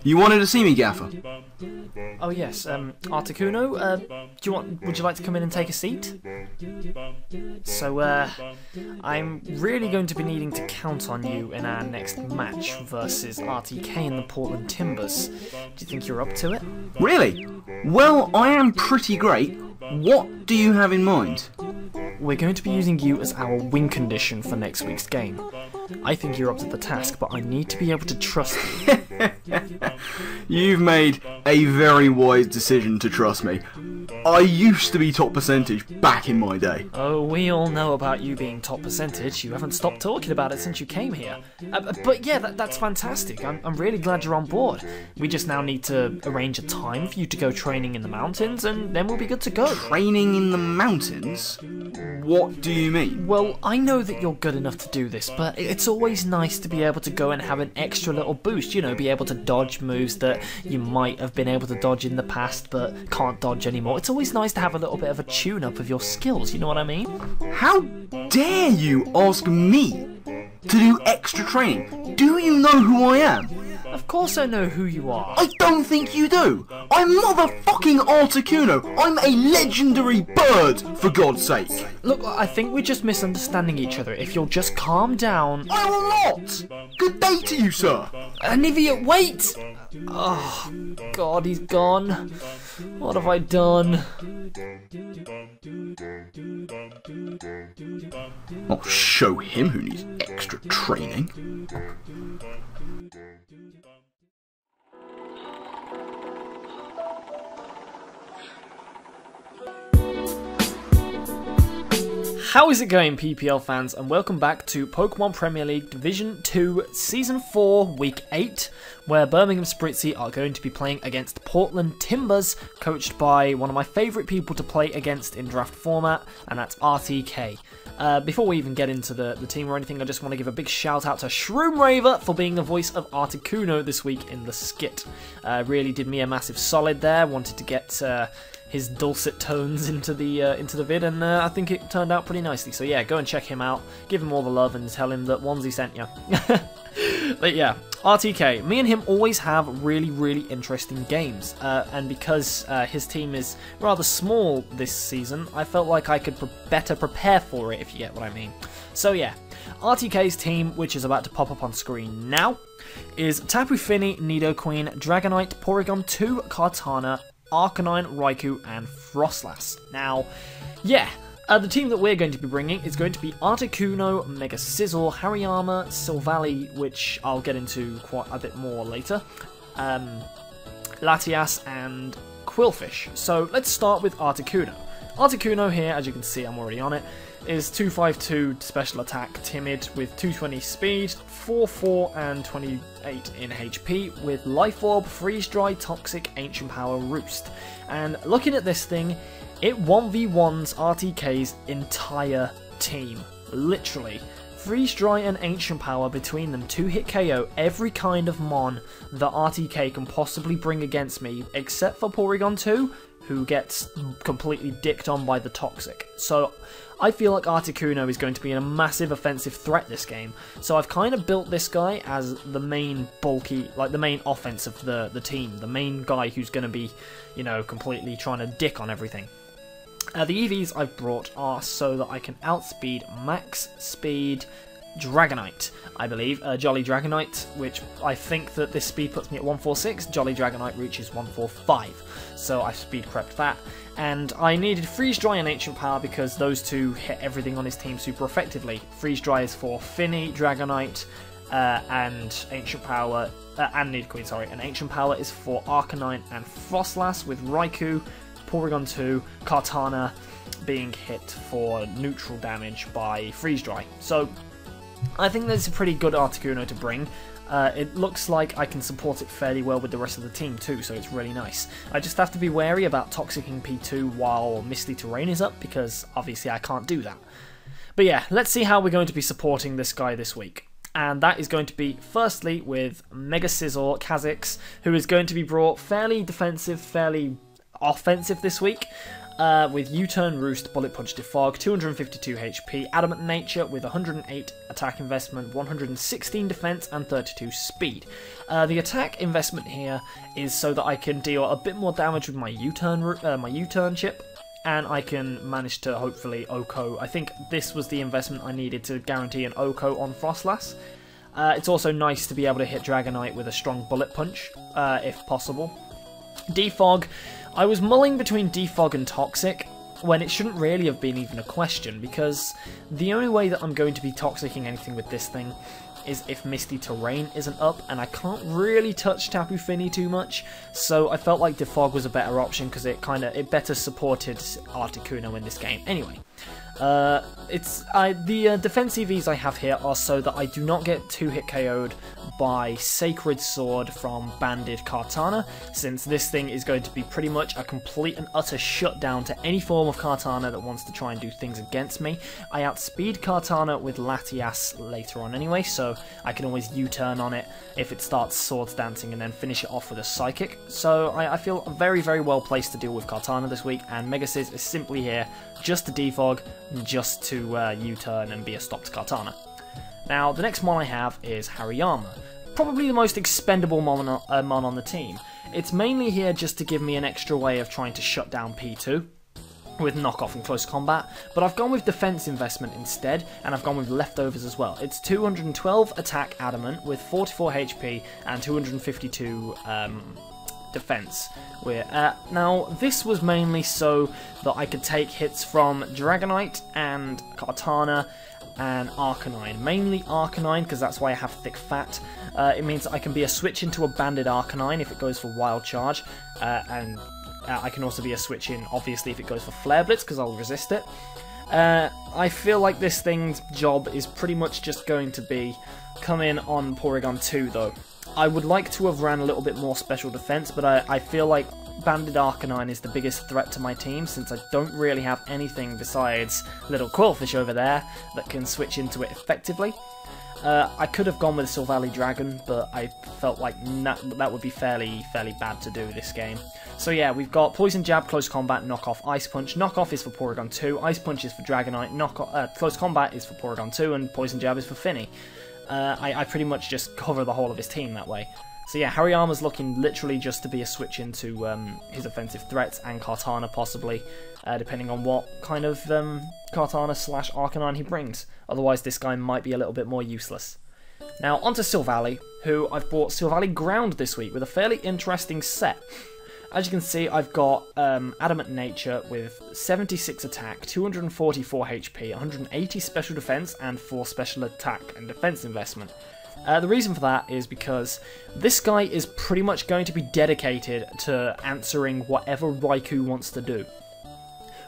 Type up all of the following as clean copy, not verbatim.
You wanted to see me, Gaffer? Oh yes, Articuno, would you like to come in and take a seat? So, I'm really going to be needing to count on you in our next match versus RTK and the Portland Timbers. Do you think you're up to it? Really? Well, I am pretty great. What do you have in mind? We're going to be using you as our win condition for next week's game. I think you're up to the task, but I need to be able to trust you. You've made a very wise decision to trust me. I used to be top percentage back in my day. Oh, we all know about you being top percentage. You haven't stopped talking about it since you came here. But yeah, that's fantastic. I'm really glad you're on board. We just now need to arrange a time for you to go training in the mountains, and then we'll be good to go. Training in the mountains? What do you mean? Well, I know that you're good enough to do this, but it's always nice to be able to go and have an extra little boost, you know, be able to dodge moves that you might have been able to dodge in the past but can't dodge anymore. It's always nice to have a little bit of a tune-up of your skills, you know what I mean? How dare you ask me to do extra training? Do you know who I am? Of course I know who you are. I don't think you do. I'm motherfucking Articuno. I'm a legendary bird, for God's sake. Look, I think we're just misunderstanding each other. If you'll just calm down... I will not! Good day to you, sir. Anivia, wait! Oh, God, he's gone. What have I done? I'll show him who needs extra training. How is it going, PPL fans, and welcome back to Pokemon Premier League Division 2 Season 4 Week 8, where Birmingham Spritzee are going to be playing against Portland Timburs, coached by one of my favourite people to play against in draft format, and that's RTK. Before we even get into the team or anything, I just want to give a big shout out to Shroom Raver for being the voice of Articuno this week in the skit. Really did me a massive solid there, wanted to get... his dulcet tones into the vid, and I think it turned out pretty nicely. So yeah, go and check him out, give him all the love, and tell him that Onesie sent you. But yeah, RTK, me and him always have really, really interesting games, and because his team is rather small this season, I felt like I could better prepare for it, if you get what I mean. So yeah, RTK's team, which is about to pop up on screen now, is Tapu Fini, Nidoqueen, Dragonite, Porygon 2, Kartana, Arcanine, Raikou, and Frostlass. Now, yeah, the team that we're going to be bringing is going to be Articuno, Mega Sizzle, Hariyama, Silvally, which I'll get into quite a bit more later, Latias, and Quillfish. So let's start with Articuno. Articuno here, as you can see, I'm already on it, is 252 special attack, timid with 220 speed, 4-4 and 28 in HP with Life Orb, Freeze Dry, Toxic, Ancient Power, Roost. And looking at this thing, it 1v1s RTK's entire team. Literally. Freeze Dry and Ancient Power between them 2-hit KO every kind of mon that RTK can possibly bring against me, except for Porygon 2, who gets completely dicked on by the Toxic. So I feel like Articuno is going to be a massive offensive threat this game. So I've kind of built this guy as the main bulky, like the main offense of the team. The main guy who's going to be, you know, completely trying to dick on everything. The EVs I've brought are so that I can outspeed Max Speed Dragonite, I believe, Jolly Dragonite, which I think that this speed puts me at 146, Jolly Dragonite reaches 145, so I speed crept that, and I needed Freeze Dry and Ancient Power because those two hit everything on his team super effectively. Freeze Dry is for Fini, Dragonite, and Ancient Power, and Nidoqueen, sorry, and Ancient Power is for Arcanine and Frostlass with Raikou, Porygon 2, Kartana being hit for neutral damage by Freeze Dry. So I think that's a pretty good Articuno to bring. It looks like I can support it fairly well with the rest of the team too, so it's really nice. I just have to be wary about Toxicing P2 while Misty Terrain is up, because obviously I can't do that. But yeah, let's see how we're going to be supporting this guy this week. And that is going to be, firstly, with Mega Sizzle Kha'Zix, who is going to be brought fairly defensive, fairly offensive this week. with U-Turn, Roost, Bullet Punch, Defog, 252 HP, Adamant Nature with 108 attack investment, 116 defense, and 32 speed. The attack investment here is so that I can deal a bit more damage with my U-Turn chip, and I can manage to hopefully OHKO. I think this was the investment I needed to guarantee an OHKO on Frostlass. It's also nice to be able to hit Dragonite with a strong Bullet Punch, if possible. Defog, I was mulling between Defog and Toxic, when it shouldn't really have been even a question, because the only way that I'm going to be Toxicing anything with this thing is if Misty Terrain isn't up, and I can't really touch Tapu Fini too much, so I felt like Defog was a better option because it better supported Articuno in this game. Anyway, the defense EVs I have here are so that I do not get 2-hit KO'd by Sacred Sword from Banded Kartana, since this thing is going to be pretty much a complete and utter shutdown to any form of Kartana that wants to try and do things against me. I outspeed Kartana with Latias later on anyway, so I can always U-turn on it if it starts Swords Dancing and then finish it off with a Psychic. So I feel very, very well placed to deal with Kartana this week, and Megasis is simply here just to defog, just to U-turn and be a stop to Kartana. Now, the next mon I have is Hariyama, probably the most expendable mon on the team. It's mainly here just to give me an extra way of trying to shut down P2 with knockoff and close combat, but I've gone with defense investment instead, and I've gone with leftovers as well. It's 212 attack adamant with 44 HP and 252 defense. Now, this was mainly so that I could take hits from Dragonite and Kartana and Arcanine. Mainly Arcanine, because that's why I have thick fat. It means that I can be a switch into a Banded Arcanine if it goes for Wild Charge, and I can also be a switch in, obviously, if it goes for Flare Blitz, because I'll resist it. I feel like this thing's job is pretty much just going to be come in on Porygon 2, though. I would like to have ran a little bit more special defense, but I feel like Banded Arcanine is the biggest threat to my team, since I don't really have anything besides Little Quillfish over there that can switch into it effectively. I could have gone with Silvally Dragon, but I felt like that would be fairly bad to do this game. So yeah, we've got Poison Jab, Close Combat, Knockoff, Ice Punch. Knockoff is for Porygon 2, Ice Punch is for Dragonite, Close Combat is for Porygon 2, and Poison Jab is for Finny. I pretty much just cover the whole of his team that way. So yeah, Hariyama's looking literally just to be a switch into his offensive threats, and Kartana possibly, depending on what kind of Kartana / Arcanine he brings. Otherwise this guy might be a little bit more useless. Now onto Silvally, who I've bought Silvally Ground this week with a fairly interesting set. As you can see, I've got Adamant Nature with 76 attack, 244 HP, 180 special defense, and 4 special attack and defense investment. The reason for that is because this guy is pretty much going to be dedicated to answering whatever Raikou wants to do.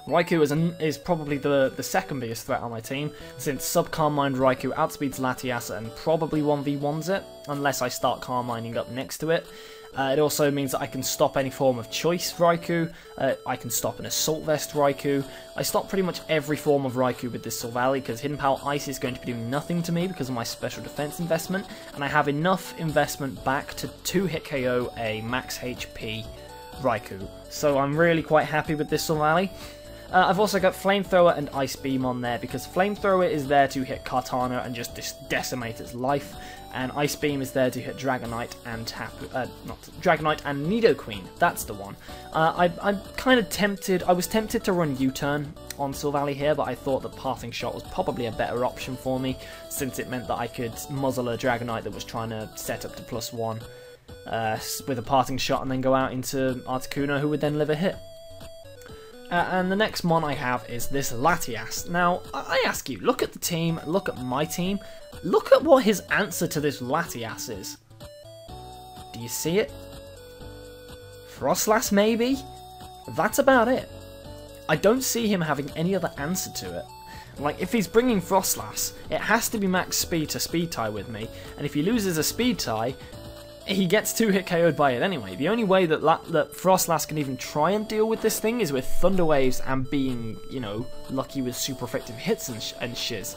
Raikou is probably the second biggest threat on my team, since Sub-Carmined Raikou outspeeds Latias and probably 1v1s it, unless I start Carmining up next to it. It also means that I can stop any form of Choice Raikou, I can stop an Assault Vest Raikou. I stop pretty much every form of Raikou with this Silvally, because Hidden Power Ice is going to be doing nothing to me because of my special defense investment, and I have enough investment back to 2-hit KO a max HP Raikou. So I'm really quite happy with this Silvally. I've also got Flamethrower and Ice Beam on there, because Flamethrower is there to hit Kartana and just decimate its life, and Ice Beam is there to hit Dragonite and Dragonite and Nidoqueen. That's the one. I'm kind of tempted. I was tempted to run U-turn on Silvally here, but I thought that Parting Shot was probably a better option for me, since it meant that I could muzzle a Dragonite that was trying to set up to +1 with a Parting Shot, and then go out into Articuno, who would then live a hit. And the next mon I have is this Latias. Now, I ask you, look at the team, look at my team, look at what his answer to this Latias is. Do you see it? Frostlass maybe? That's about it. I don't see him having any other answer to it. Like, if he's bringing Frostlass, it has to be max speed to speed tie with me, and if he loses a speed tie, he gets 2-hit KO'd by it anyway. The only way that Frostlass can even try and deal with this thing is with Thunder Waves and being, you know, lucky with super effective hits and shiz.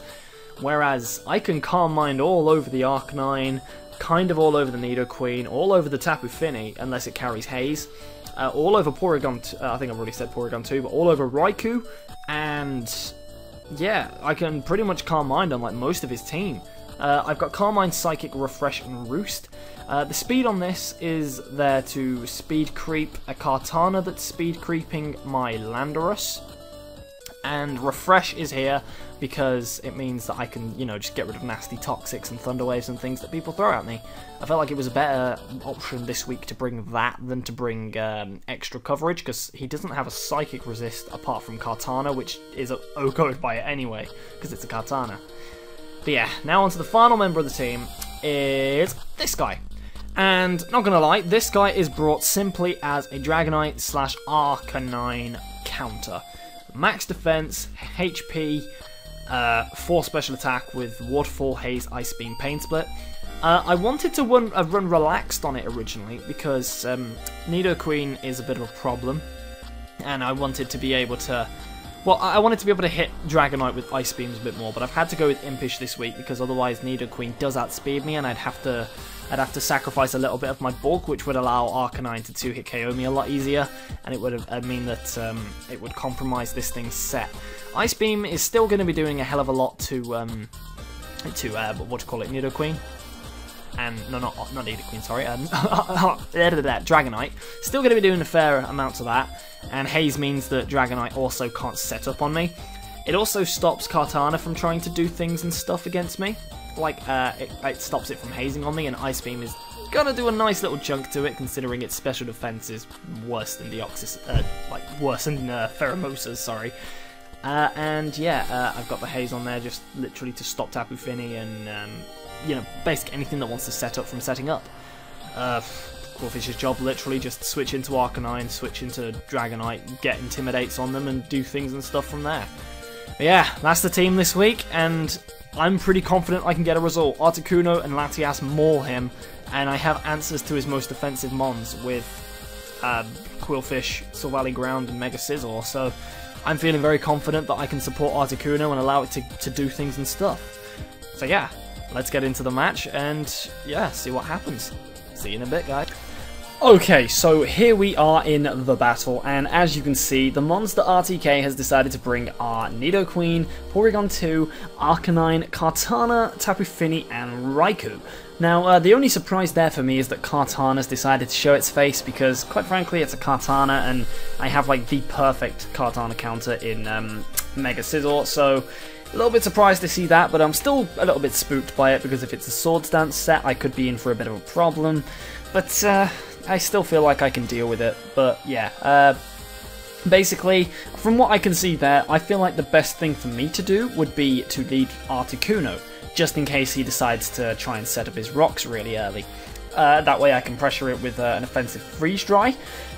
Whereas I can Calm Mind all over the Arcanine, kind of all over the Nidoqueen, all over the Tapu Fini, unless it carries Haze. all over Porygon, I think I've already said Porygon 2, but all over Raikou, and yeah, I can pretty much Calm Mind on like most of his team. I've got Calm Mind, Psychic, Refresh, and Roost. The speed on this is there to speed creep a Kartana that's speed creeping my Landorus. And Refresh is here because it means that I can, you know, just get rid of nasty Toxics and Thunder Waves and things that people throw at me. I felt like it was a better option this week to bring that than to bring extra coverage, because he doesn't have a Psychic resist apart from Kartana, which is OHKO'd by it anyway, because it's a Kartana. But yeah, now on to the final member of the team is this guy. And not gonna lie, this guy is brought simply as a Dragonite / Arcanine counter. Max defense, HP, 4 special attack with Waterfall, Haze, Ice Beam, Pain Split. I wanted to run relaxed on it originally because Nidoqueen is a bit of a problem, and I wanted to be able to. Well, I wanted to be able to hit Dragonite with Ice Beams a bit more, but I've had to go with Impish this week because otherwise Nidoqueen does outspeed me, and I'd have to sacrifice a little bit of my bulk, which would allow Arcanine to 2-hit KO me a lot easier, and it would mean that it would compromise this thing's set. Ice Beam is still going to be doing a hell of a lot to Nidoqueen. And no, not Nidoqueen, sorry. Dragonite. Still going to be doing a fair amount to that, and Haze means that Dragonite also can't set up on me. It also stops Kartana from trying to do things and stuff against me. Like, it stops it from hazing on me, and Ice Beam is gonna do a nice little chunk to it, considering its special defense is worse than worse than Pheromosa's, sorry. And yeah, I've got the Haze on there just literally to stop Tapu Fini and, you know, basically anything that wants to set up from setting up. Qwilfish's job literally just switch into Arcanine, switch into Dragonite, get Intimidates on them, and do things and stuff from there. But yeah, that's the team this week, and I'm pretty confident I can get a result. Articuno and Latias maul him, and I have answers to his most offensive mons with Qwilfish, Silvally Ground, and Mega Scizor, so I'm feeling very confident that I can support Articuno and allow it to do things and stuff. So yeah, let's get into the match and yeah, see what happens. See you in a bit, guys. Okay, so here we are in the battle, and as you can see, the mons that RTK has decided to bring are Nidoqueen, Porygon 2, Arcanine, Kartana, Tapu Fini, and Raikou. Now, the only surprise there for me is that Kartana's decided to show its face, because, quite frankly, it's a Kartana, and I have, like, the perfect Kartana counter in Mega Scizor, so a little bit surprised to see that, but I'm still a little bit spooked by it, because if it's a Swords Dance set, I could be in for a bit of a problem, but, I still feel like I can deal with it, but yeah, basically, from what I can see there, I feel like the best thing for me to do would be to lead Articuno, just in case he decides to try and set up his rocks really early. That way I can pressure it with an offensive Freeze Dry,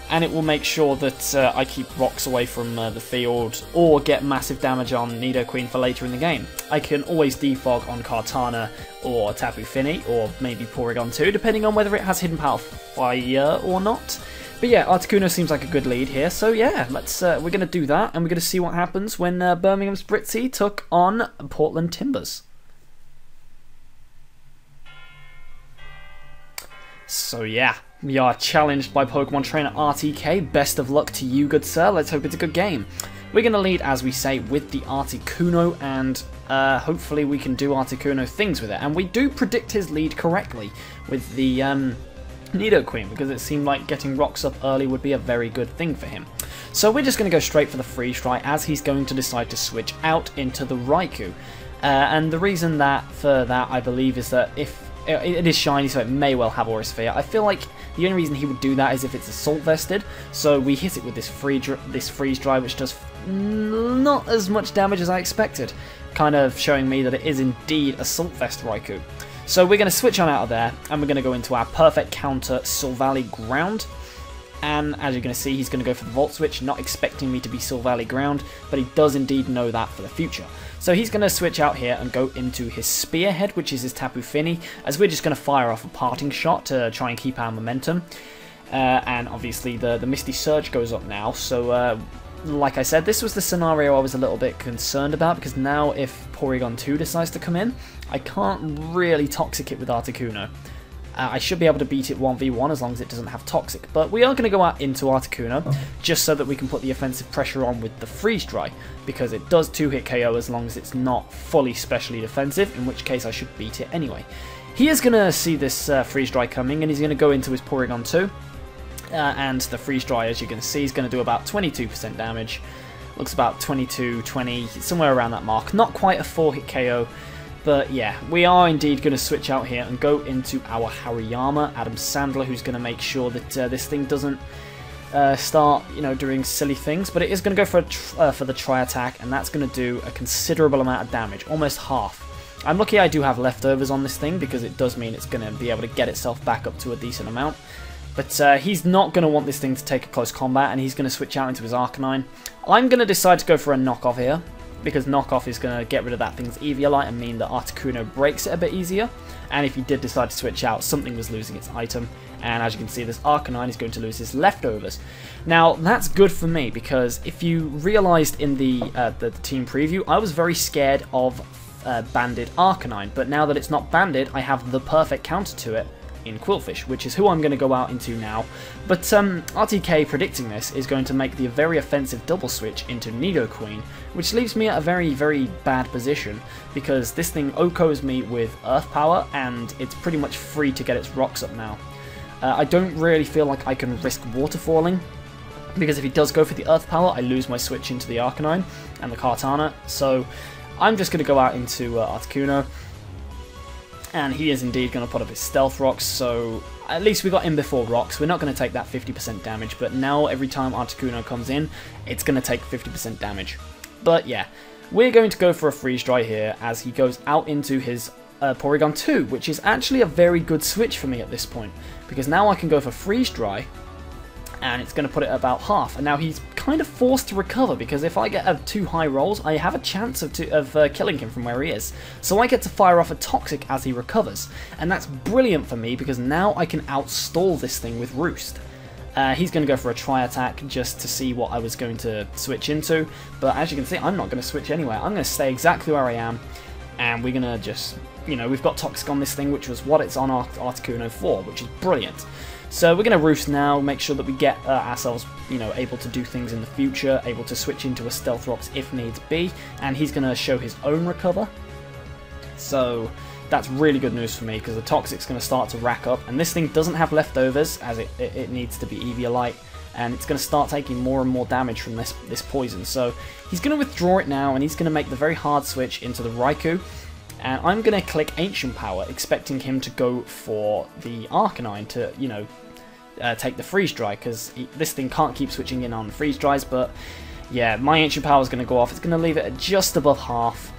and it will make sure that I keep rocks away from the field, or get massive damage on Nidoqueen for later in the game. I can always defog on Kartana, or Tapu Fini, or maybe Porygon 2, depending on whether it has Hidden Power Fire or not. But yeah, Articuno seems like a good lead here, so yeah, we're going to do that, and we're going to see what happens when Birmingham Spritzee took on Portland Timburrs. So yeah, we are challenged by Pokemon Trainer RTK. Best of luck to you, good sir. Let's hope it's a good game. We're going to lead, as we say, with the Articuno, and hopefully we can do Articuno things with it. And we do predict his lead correctly with the Nidoqueen, because it seemed like getting rocks up early would be a very good thing for him. So we're just going to go straight for the Freeze Dry, as he's going to decide to switch out into the Raikou. And the reason for that, I believe, is that if it is shiny, so it may well have Aura Sphere. I feel like the only reason he would do that is if it's Assault Vested, so we hit it with this Freeze Dry, which does not as much damage as I expected, kind of showing me that it is indeed Assault Vest Raikou. So we're going to switch on out of there, and we're going to go into our perfect counter Silvally Ground. And as you're going to see, he's going to go for the Volt Switch, not expecting me to be Silvally Ground, but he does indeed know that for the future. So he's going to switch out here and go into his Spearhead, which is his Tapu Fini, as we're just going to fire off a Parting Shot to try and keep our momentum. And obviously the Misty Surge goes up now, so like I said, this was the scenario I was a little bit concerned about, because now if Porygon 2 decides to come in, I can't really Toxic it with Articuno. I should be able to beat it 1v1 as long as it doesn't have Toxic. But we are going to go out into Articuno just so that we can put the offensive pressure on with the Freeze Dry, because it does 2-hit KO as long as it's not fully specially defensive, in which case I should beat it anyway. He is going to see this Freeze Dry coming, and he's going to go into his Porygon 2. And the Freeze Dry, as you can see, is going to do about 22% damage. Looks about 22, 20, somewhere around that mark. Not quite a 4-hit KO. But yeah, we are indeed going to switch out here and go into our Hariyama, Adam Sandler, who's going to make sure that this thing doesn't start, doing silly things. But it is going to go for the Tri-Attack, and that's going to do a considerable amount of damage, almost half. I'm lucky I do have leftovers on this thing, because it does mean it's going to be able to get itself back up to a decent amount. But he's not going to want this thing to take a close combat, and he's going to switch out into his Arcanine. I'm going to decide to go for a knockoff here, because knockoff is going to get rid of that thing's Eviolite and mean that Articuno breaks it a bit easier. And if he did decide to switch out, something was losing its item. And as you can see, this Arcanine is going to lose his leftovers. Now, that's good for me, because if you realised in the team preview, I was very scared of banded Arcanine. But now that it's not banded, I have the perfect counter to it in Qwilfish, which is who I'm going to go out into now. But RTK predicting this is going to make the very offensive double switch into Nidoqueen, which leaves me at a very, very bad position, because this thing OHKOs me with Earth Power, and it's pretty much free to get its rocks up now. I don't really feel like I can risk Water Falling, because if he does go for the Earth Power, I lose my switch into the Arcanine and the Kartana, so I'm just going to go out into Articuno. And he is indeed going to put up his Stealth Rocks, so at least we got him before Rocks. We're not going to take that 50% damage, but now every time Articuno comes in, it's going to take 50% damage. But yeah, we're going to go for a Freeze Dry here as he goes out into his Porygon 2, which is actually a very good switch for me at this point, because now I can go for Freeze Dry, and it's going to put it at about half. And now he's kind of forced to recover, because if I get 2 high rolls, I have a chance of killing him from where he is. So I get to fire off a Toxic as he recovers, and that's brilliant for me, because now I can outstall this thing with Roost. He's going to go for a Tri-Attack just to see what I was going to switch into, but as you can see, I'm not going to switch anywhere. I'm going to stay exactly where I am, and we're going to just, we've got Toxic on this thing, which was what it's on Articuno for, which is brilliant. So we're going to Roost now, make sure that we get ourselves, able to do things in the future, able to switch into a Stealth Rocks if needs be, and he's going to show his own recover. So that's really good news for me, because the Toxic's going to start to rack up, and this thing doesn't have leftovers, as it needs to be Eviolite, and it's going to start taking more and more damage from this poison. So he's going to withdraw it now, and he's going to make the very hard switch into the Raikou. And I'm going to click Ancient Power, expecting him to go for the Arcanine to, take the Freeze Dry, because this thing can't keep switching in on Freeze Dries, but yeah, my Ancient Power is going to go off. It's going to leave it at just above half,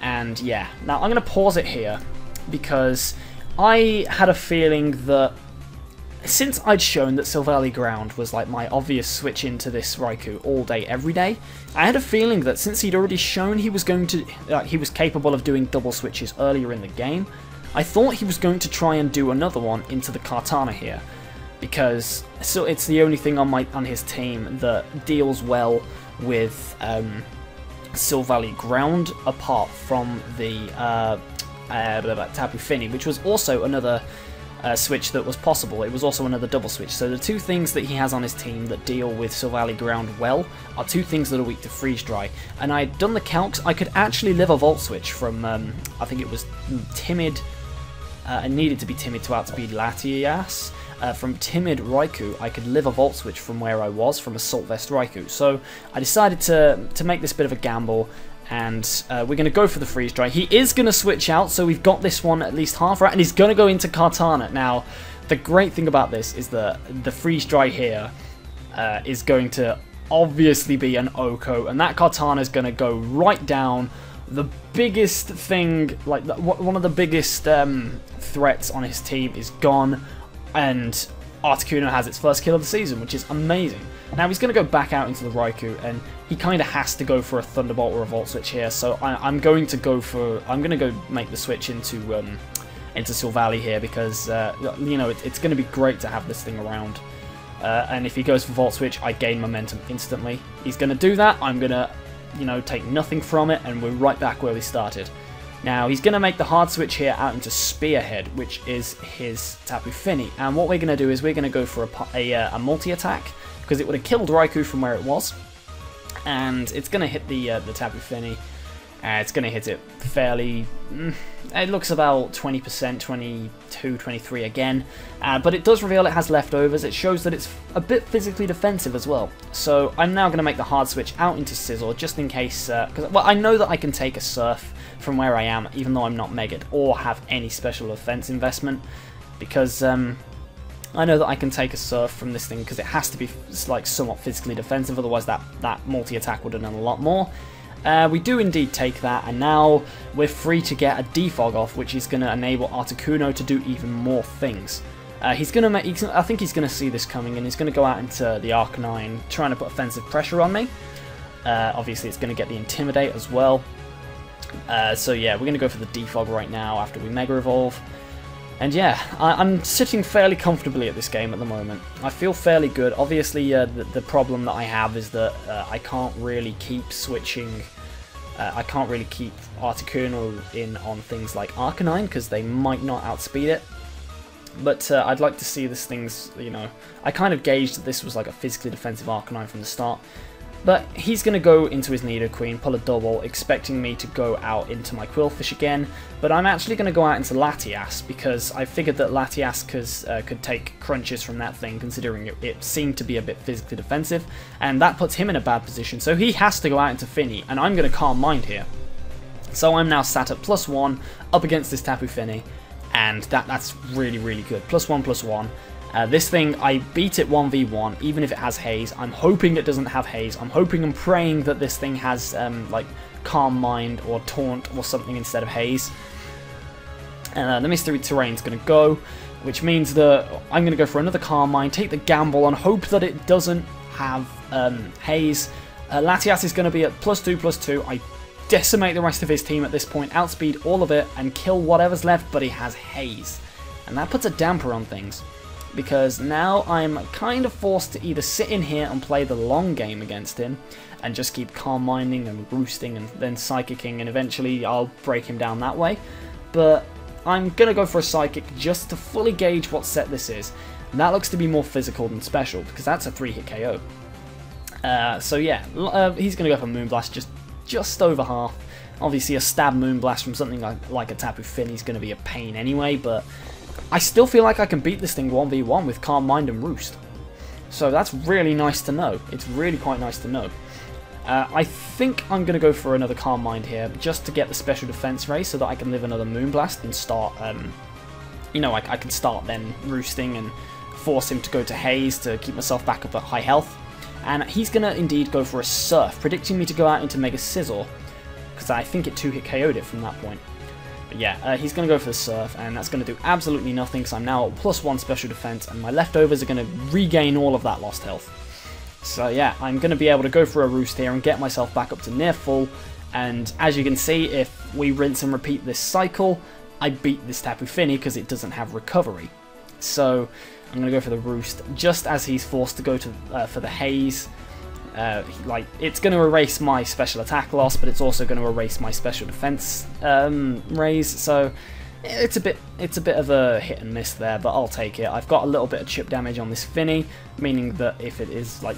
and yeah. Now, I'm going to pause it here, because I had a feeling that since I'd shown that Silvally Ground was like my obvious switch into this Raikou all day, every day, I had a feeling that since he'd already shown he was capable of doing double switches earlier in the game, I thought he was going to try and do another one into the Kartana here, because it's the only thing on his team that deals well with Silvally Ground, apart from the Tapu Fini, which was also another switch that was possible. It was also another double switch. So the 2 things that he has on his team that deal with Silvally Ground well are 2 things that are weak to Freeze Dry. And I'd done the calcs. I could actually live a Volt Switch from, I think it was Timid. I needed to be Timid to outspeed Latias. From Timid Raikou, I could live a Volt Switch from where I was, from Assault Vest Raikou. So I decided to make this bit of a gamble, and we're going to go for the Freeze Dry. He is going to switch out, so we've got this one at least half right, and he's going to go into Kartana. Now, the great thing about this is that the Freeze Dry here is going to obviously be an OHKO, and that Kartana is going to go right down. The biggest thing, like one of the biggest threats on his team is gone, and Articuno has its first kill of the season, which is amazing. Now he's going to go back out into the Raikou, and he kind of has to go for a Thunderbolt or a Volt Switch here. So I'm going to go make the switch into Silvally here, because it's going to be great to have this thing around. And if he goes for Volt Switch, I gain momentum instantly. He's going to do that. I'm going to take nothing from it, and we're right back where we started. Now, he's going to make the hard switch here out into Spearhead, which is his Tapu Fini. And what we're going to do is we're going to go for a multi-attack, because it would have killed Raikou from where it was. And it's going to hit the Tapu Fini. It's going to hit it fairly... it looks about 20%, 22, 23 again. But it does reveal it has leftovers. It shows that it's a bit physically defensive as well. So I'm now going to make the hard switch out into Sizzle, just in case... well, I know that I can take a Surf from where I am, even though I'm not Mega'd, or have any special defense investment. Because I know that I can take a Surf from this thing, because it has to be like somewhat physically defensive, otherwise that multi-attack would have done a lot more. We do indeed take that, and now we're free to get a Defog off, which is going to enable Articuno to do even more things. He's going to make. I think he's going to see this coming, and he's going to go out into the Arcanine, trying to put offensive pressure on me. Obviously, it's going to get the Intimidate as well. So yeah, we're going to go for the Defog right now after we Mega Evolve. And yeah, I'm sitting fairly comfortably at this game at the moment. I feel fairly good. Obviously, the problem that I have is that I can't really keep switching. I can't really keep Articuno in on things like Arcanine, because they might not outspeed it. But I'd like to see this thing's, you know... I kind of gauged that this was like a physically defensive Arcanine from the start. But he's going to go into his Nidoqueen, pull a double, expecting me to go out into my Quillfish again. But I'm actually going to go out into Latias, because I figured that Latias could take crunches from that thing, considering it seemed to be a bit physically defensive. And that puts him in a bad position, so he has to go out into Fini, and I'm going to Calm Mind here. So I'm now sat at +1, up against this Tapu Fini, and that's really, really good. +1/+1. This thing, I beat it 1v1, even if it has Haze. I'm hoping it doesn't have Haze. I'm hoping and praying that this thing has, like, Calm Mind or Taunt or something instead of Haze. The Mystery Terrain's going to go, which means that I'm going to go for another Calm Mind, take the gamble, and hope that it doesn't have Haze. Latias is going to be at +2/+2. I decimate the rest of his team at this point, outspeed all of it, and kill whatever's left, but he has Haze. And that puts a damper on things, because now I'm kind of forced to either sit in here and play the long game against him, and just keep Calm Minding and Roosting and then Psychicking, and eventually I'll break him down that way. But I'm going to go for a Psychic just to fully gauge what set this is. And that looks to be more physical than special, because that's a 3-hit KO. So yeah, he's going to go for Moonblast, just over half. Obviously a stab Moonblast from something like a Tapu Fini is going to be a pain anyway, but I still feel like I can beat this thing 1v1 with Calm Mind and Roost. So that's really nice to know. It's really quite nice to know. I think I'm going to go for another Calm Mind here, just to get the special defense raise so that I can live another Moonblast and start, you know, I can start then Roosting and force him to go to Haze to keep myself back up at high health. And he's going to indeed go for a Surf, predicting me to go out into Mega Sizzle, because I think it 2-hit KO'd it from that point. But yeah, he's going to go for the Surf, and that's going to do absolutely nothing, because I'm now at +1 special defense, and my leftovers are going to regain all of that lost health. So yeah, I'm going to be able to go for a Roost here and get myself back up to near full, and as you can see, if we rinse and repeat this cycle, I beat this Tapu Fini because it doesn't have recovery. So I'm going to go for the Roost, just as he's forced to go to for the Haze. Like, it's going to erase my special attack loss, but it's also going to erase my special defense raise. So it's a bit of a hit and miss there, but I'll take it. I've got a little bit of chip damage on this Fini, meaning that if it is like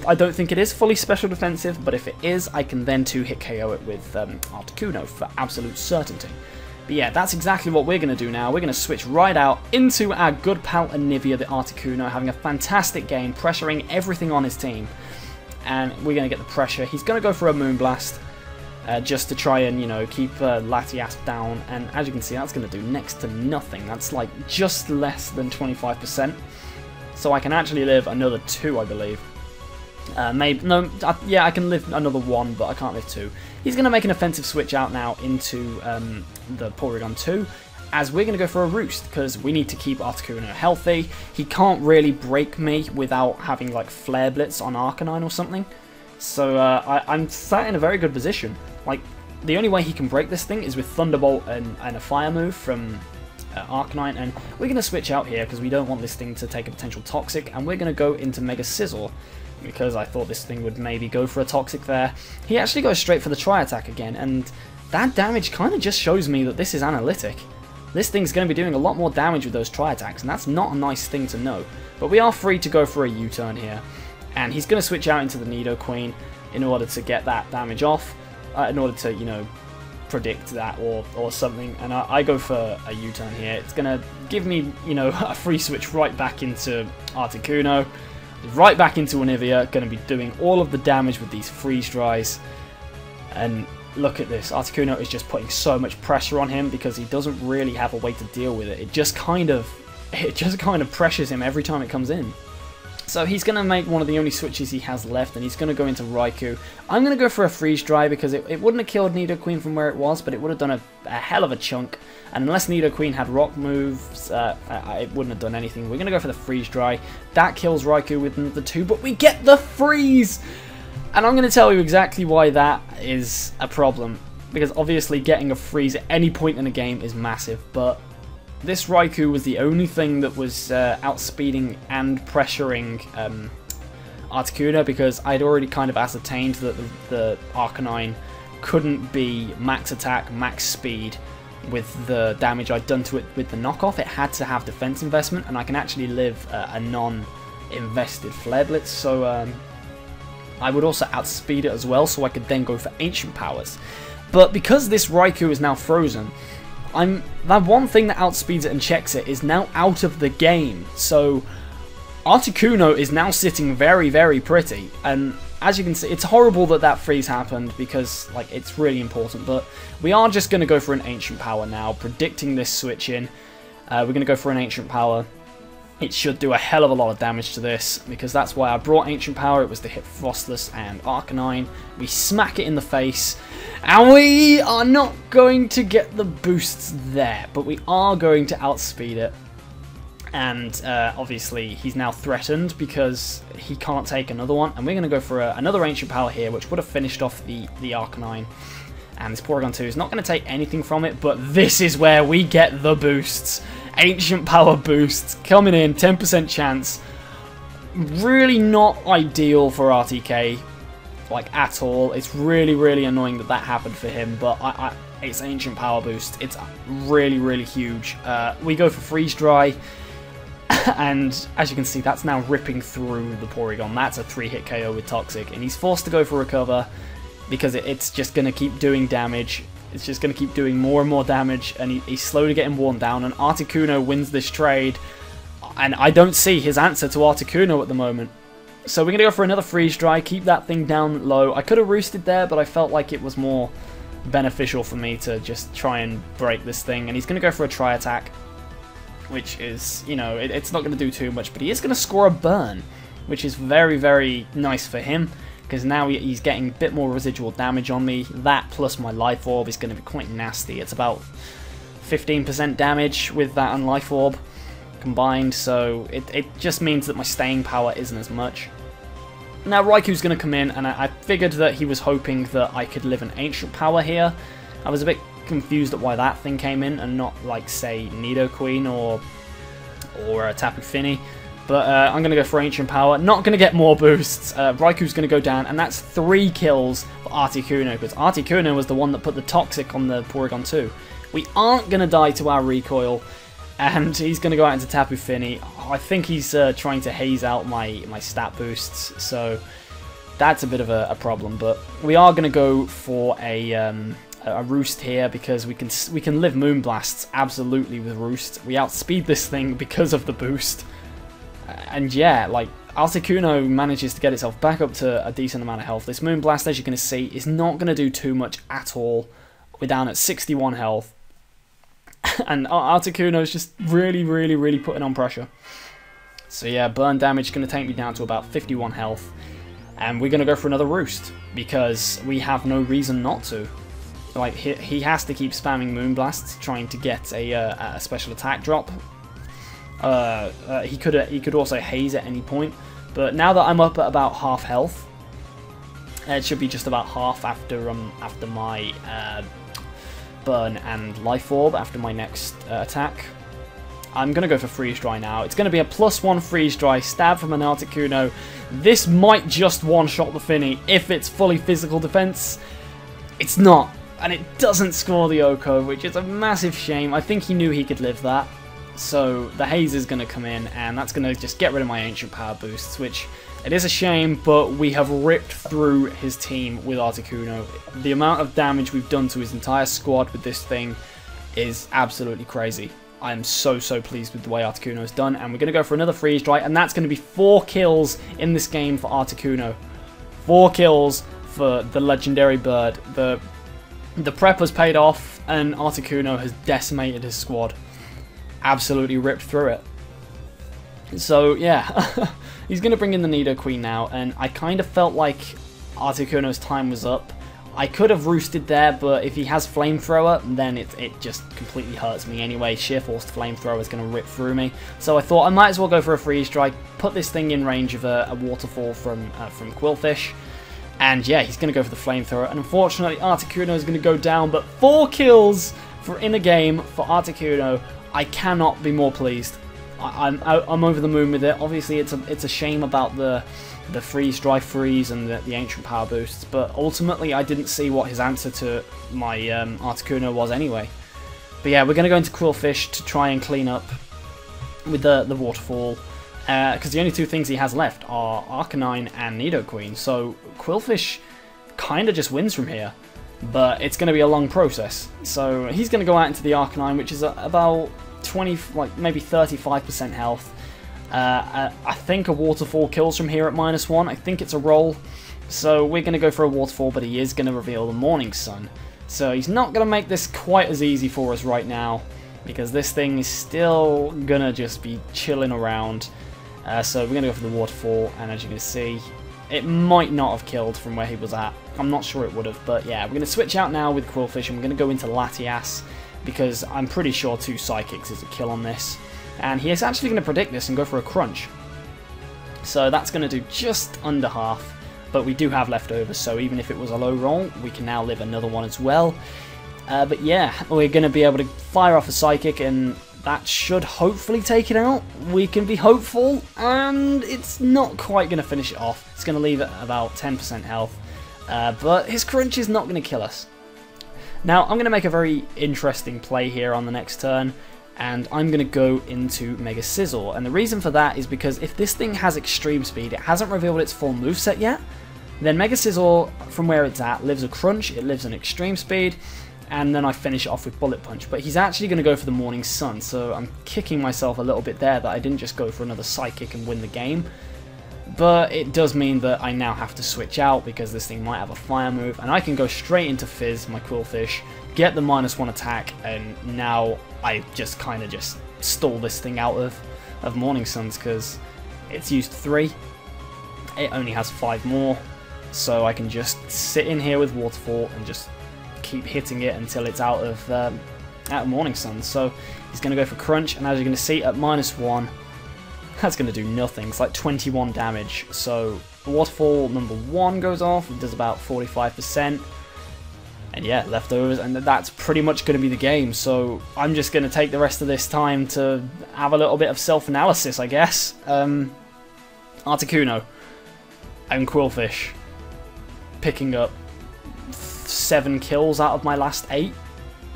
I don't think it is fully special defensive, but if it is, I can then 2-hit KO it with Articuno for absolute certainty. But yeah, that's exactly what we're going to do now. We're going to switch right out into our good pal Anivia, the Articuno, having a fantastic game, pressuring everything on his team. And we're going to get the pressure. He's going to go for a Moonblast, just to try and, you know, keep Latias down. And as you can see, that's going to do next to nothing. That's like just less than 25%. So I can actually live another 2, I believe. Maybe no, yeah, I can live another 1, but I can't live 2. He's going to make an offensive switch out now into the Porygon 2, as we're going to go for a Roost, because we need to keep Articuno healthy. He can't really break me without having like Flare Blitz on Arcanine or something. So I'm sat in a very good position. Like, the only way he can break this thing is with Thunderbolt and a Fire move from Arcanine, and we're going to switch out here because we don't want this thing to take a potential Toxic, and we're going to go into Mega Sizzle, because I thought this thing would maybe go for a Toxic there. He actually goes straight for the Tri-Attack again, and that damage kind of just shows me that this is analytic. This thing's going to be doing a lot more damage with those tri-attacks, and that's not a nice thing to know. But we are free to go for a U-turn here, and he's going to switch out into the Nidoqueen in order to get that damage off, in order to, you know, predict that or something, and I go for a U-turn here. It's going to give me, you know, a free switch right back into Articuno, right back into Anivia, going to be doing all of the damage with these freeze dries, and look at this. Articuno is just putting so much pressure on him because he doesn't really have a way to deal with it. It just kind of pressures him every time it comes in. So he's going to make one of the only switches he has left, and he's going to go into Raikou. I'm going to go for a Freeze Dry because it wouldn't have killed Nidoqueen from where it was, but it would have done a hell of a chunk. And unless Nidoqueen had Rock moves, it wouldn't have done anything. We're going to go for the Freeze Dry. That kills Raikou with another 2, but we get the Freeze! And I'm going to tell you exactly why that is a problem. Because obviously getting a Freeze at any point in the game is massive, but this Raikou was the only thing that was outspeeding and pressuring Articuno, because I'd already kind of ascertained that the Arcanine couldn't be max attack, max speed with the damage I'd done to it with the knockoff. It had to have defense investment, and I can actually live a non-invested Flare Blitz, so I would also outspeed it as well, so I could then go for Ancient Powers. But because this Raikou is now frozen, that one thing that outspeeds it and checks it is now out of the game. So Articuno is now sitting very, very pretty. And as you can see, it's horrible that that freeze happened because, like, it's really important. But we are just going to go for an Ancient Power now, predicting this switch in. We're going to go for an Ancient Power. It should do a hell of a lot of damage to this, because that's why I brought Ancient Power. It was to hit Frostless and Arcanine. We smack it in the face, and we are not going to get the boosts there, but we are going to outspeed it. And obviously he's now threatened because he can't take another one, and we're going to go for another Ancient Power here, which would have finished off the Arcanine. And this Porygon 2 is not going to take anything from it, but this is where we get the boosts. Ancient Power boosts coming in, 10% chance. Really not ideal for RTK, like, at all. It's really, really annoying that happened for him, but it's Ancient Power boost. It's really, really huge. We go for Freeze Dry, and as you can see, that's now ripping through the Porygon. That's a 3-hit KO with Toxic, and he's forced to go for Recover because it's just going to keep doing damage. It's just going to keep doing more and more damage, and he's slowly getting worn down, and Articuno wins this trade, and I don't see his answer to Articuno at the moment. So we're going to go for another Freeze Dry, keep that thing down low. I could have roosted there, but I felt like it was more beneficial for me to just try and break this thing, and he's going to go for a Tri-Attack, which is, you know, it's not going to do too much, but he is going to score a burn, which is very, very nice for him, because now he's getting a bit more residual damage on me. That plus my Life Orb is going to be quite nasty. It's about 15% damage with that and Life Orb combined, so it just means that my staying power isn't as much. Now Raikou's going to come in, and I figured that he was hoping that I could live an Ancient Power here. I was a bit confused at why that thing came in and not, like, say, Nidoqueen or Tapu Fini. But I'm going to go for Ancient Power. Not going to get more boosts. Raikou's going to go down, and that's 3 kills for Articuno, because Articuno was the one that put the Toxic on the Porygon 2. We aren't going to die to our Recoil, and he's going to go out into Tapu Fini. I think he's trying to haze out my stat boosts, so that's a bit of a problem. But we are going to go for a Roost here, because we can live Moonblasts absolutely with Roost. We outspeed this thing because of the boost. And yeah, like, Articuno manages to get itself back up to a decent amount of health. This Moonblast, as you can see, is not going to do too much at all. We're down at 61 health. And Articuno is just really, really, really putting on pressure. So yeah, burn damage is going to take me down to about 51 health. And we're going to go for another Roost, because we have no reason not to. Like, he has to keep spamming Moonblasts, trying to get a special attack drop. He could also haze at any point, but now that I'm up at about half health, it should be just about half after my burn and Life Orb after my next attack. I'm gonna go for Freeze Dry now. It's gonna be a +1 Freeze Dry, stab from an Articuno. This might just one-shot the Fini if it's fully physical defense. It's not. and it doesn't score the Oko, which is a massive shame. I think he knew he could live that. So the haze is going to come in, and that's going to just get rid of my ancient power boosts, which it is a shame, but we have ripped through his team with Articuno. The amount of damage we've done to his entire squad with this thing is absolutely crazy. I am so pleased with the way Articuno is done, and we're going to go for another freeze dry, and that's going to be 4 kills in this game for Articuno. 4 kills for the legendary bird. The prep has paid off, and Articuno has decimated his squad. Absolutely ripped through it. So yeah, he's going to bring in the Nidoqueen now, and I kind of felt like Articuno's time was up. I could have roosted there, but if he has Flamethrower, then it just completely hurts me anyway. Sheer Force Flamethrower is going to rip through me. So I thought I might as well go for a Freeze Strike, put this thing in range of a Waterfall from Qwilfish. And yeah, he's going to go for the Flamethrower. And unfortunately, Articuno is going to go down, but 4 kills in a game for Articuno. I cannot be more pleased. I'm over the moon with it. Obviously, it's a shame about the freeze, dry freeze, and the ancient power boosts, but ultimately I didn't see what his answer to my Articuno was anyway. But yeah, we're going to go into Qwilfish to try and clean up with the waterfall, because the only 2 things he has left are Arcanine and Nidoqueen, so Qwilfish kind of just wins from here. But it's going to be a long process. So he's going to go out into the Arcanine, which is about 20, like maybe 35% health. I think a Waterfall kills from here at -1. I think it's a roll. So we're going to go for a Waterfall, but he is going to reveal the Morning Sun. So he's not going to make this quite as easy for us right now, because this thing is still going to just be chilling around. So we're going to go for the Waterfall, and as you can see, it might not have killed from where he was at. I'm not sure it would have, but yeah, we're going to switch out now with Qwilfish, and we're going to go into Latias, because I'm pretty sure 2 Psychics is a kill on this. And he is actually going to predict this and go for a Crunch. So that's going to do just under half, but we do have leftovers, so even if it was a low roll, we can now live another one as well. But yeah, we're going to be able to fire off a Psychic, and that should hopefully take it out. We can be hopeful, and it's not quite going to finish it off. It's going to leave it about 10% health, but his Crunch is not going to kill us. Now, I'm going to make a very interesting play here on the next turn, and I'm going to go into Mega Sizzle. And the reason for that is because if this thing has Extreme Speed, it hasn't revealed its full moveset yet, then Mega Sizzle, from where it's at, lives a Crunch, it lives an Extreme Speed, and then I finish it off with Bullet Punch. But he's actually going to go for the Morning Sun, so I'm kicking myself a little bit there that I didn't just go for another Psychic and win the game. But it does mean that I now have to switch out, because this thing might have a Fire move, and I can go straight into Fizz, my Qwilfish, get the -1 attack, and now I just kind of just stall this thing out of Morning Suns, because it's used 3. It only has 5 more, so I can just sit in here with Waterfall and just keep hitting it until it's out of Morning Sun. So he's going to go for Crunch, and as you're going to see at -1, that's going to do nothing. It's like 21 damage. So Waterfall number 1 goes off, it does about 45%. And yeah, leftovers, and that's pretty much going to be the game. So I'm just going to take the rest of this time to have a little bit of self-analysis, I guess. Articuno and Qwilfish picking up 7 kills out of my last 8.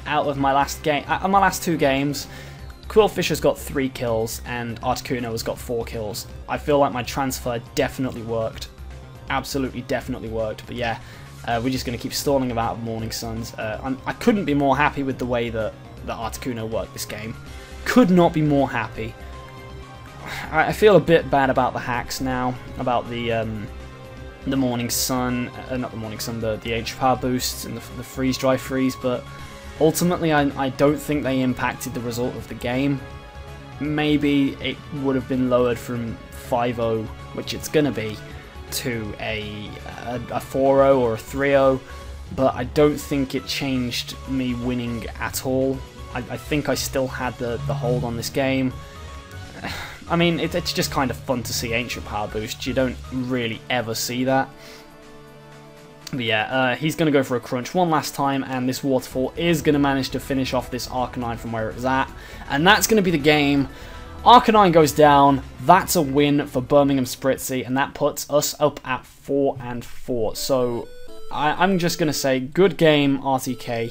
Out of my last game, my last 2 games, Qwilfish has got 3 kills and Articuno has got 4 kills. I feel like my transfer definitely worked. Absolutely, definitely worked. But yeah, we're just going to keep stalling him out of Morning Suns. I couldn't be more happy with the way that Articuno worked this game. Could not be more happy. I feel a bit bad about the hacks now, about the Morning Sun, not the Morning Sun, the H power boosts and the freeze, dry freeze, but ultimately I don't think they impacted the result of the game. Maybe it would have been lowered from 5-0, which it's going to be, to a 4-0 or a 3-0, but I don't think it changed me winning at all. I think I still had the hold on this game. I mean, it's just kind of fun to see Ancient Power Boost. You don't really ever see that. But yeah, he's going to go for a Crunch one last time, and this Waterfall is going to manage to finish off this Arcanine from where it was at. And that's going to be the game. Arcanine goes down. That's a win for Birmingham Spritzee, and that puts us up at 4-4. So I'm just going to say, good game, RTK.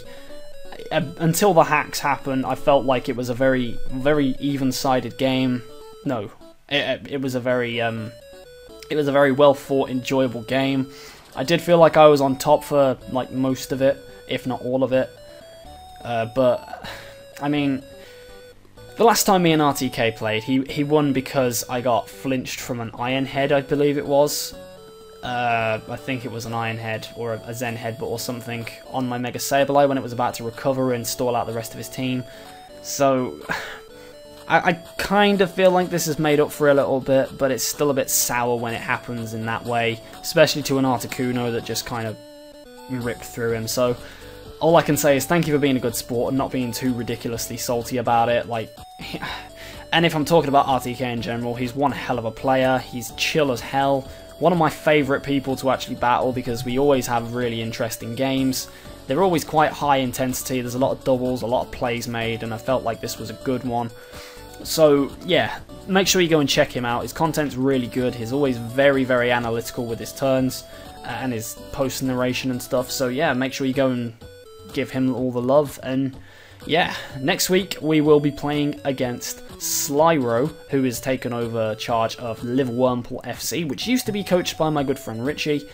Until the hacks happened, I felt like it was a very, very even-sided game. No, it was a very well thought, enjoyable game. I did feel like I was on top for like most of it, if not all of it. But I mean, the last time me and RTK played, he won because I got flinched from an Iron Head, I believe it was. I think it was an Iron Head or a Zen Headbutt or something on my Mega Sableye when it was about to recover and stall out the rest of his team. So I kind of feel like this is made up for a little bit, but it's still a bit sour when it happens in that way, especially to an Articuno that just kind of ripped through him. So all I can say is thank you for being a good sport and not being too ridiculously salty about it. Like, and if I'm talking about RTK in general, he's one hell of a player. He's chill as hell. One of my favourite people to actually battle because we always have really interesting games. They're always quite high intensity, there's a lot of doubles, a lot of plays made, and I felt like this was a good one. So yeah, make sure you go and check him out. His content's really good. He's always very, very analytical with his turns and his post narration and stuff. So yeah, make sure you go and give him all the love. And yeah, next week we will be playing against Slyro, who has taken over charge of Liverwurmple FC, which used to be coached by my good friend Richie.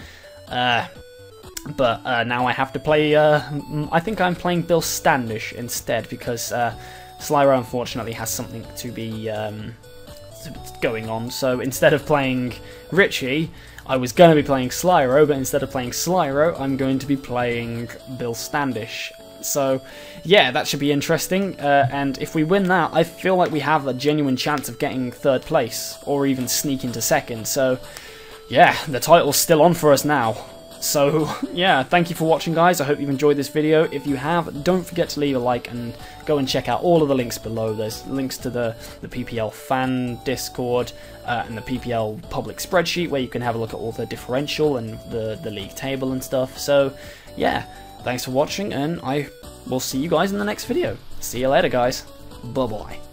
But now I have to play, I think I'm playing Bill Standish instead, because Slyro unfortunately has something to be going on. So instead of playing Richie, I was going to be playing Slyro, but instead of playing Slyro, I'm going to be playing Bill Standish. So yeah, that should be interesting, and if we win that, I feel like we have a genuine chance of getting third place, or even sneaking to second. So yeah, the title's still on for us now. So yeah, thank you for watching, guys. I hope you've enjoyed this video. If you have, don't forget to leave a like and go and check out all of the links below. There's links to the PPL fan Discord and the PPL public spreadsheet where you can have a look at all the differential and the league table and stuff. So yeah, thanks for watching, and I will see you guys in the next video. See you later, guys. Bye-bye.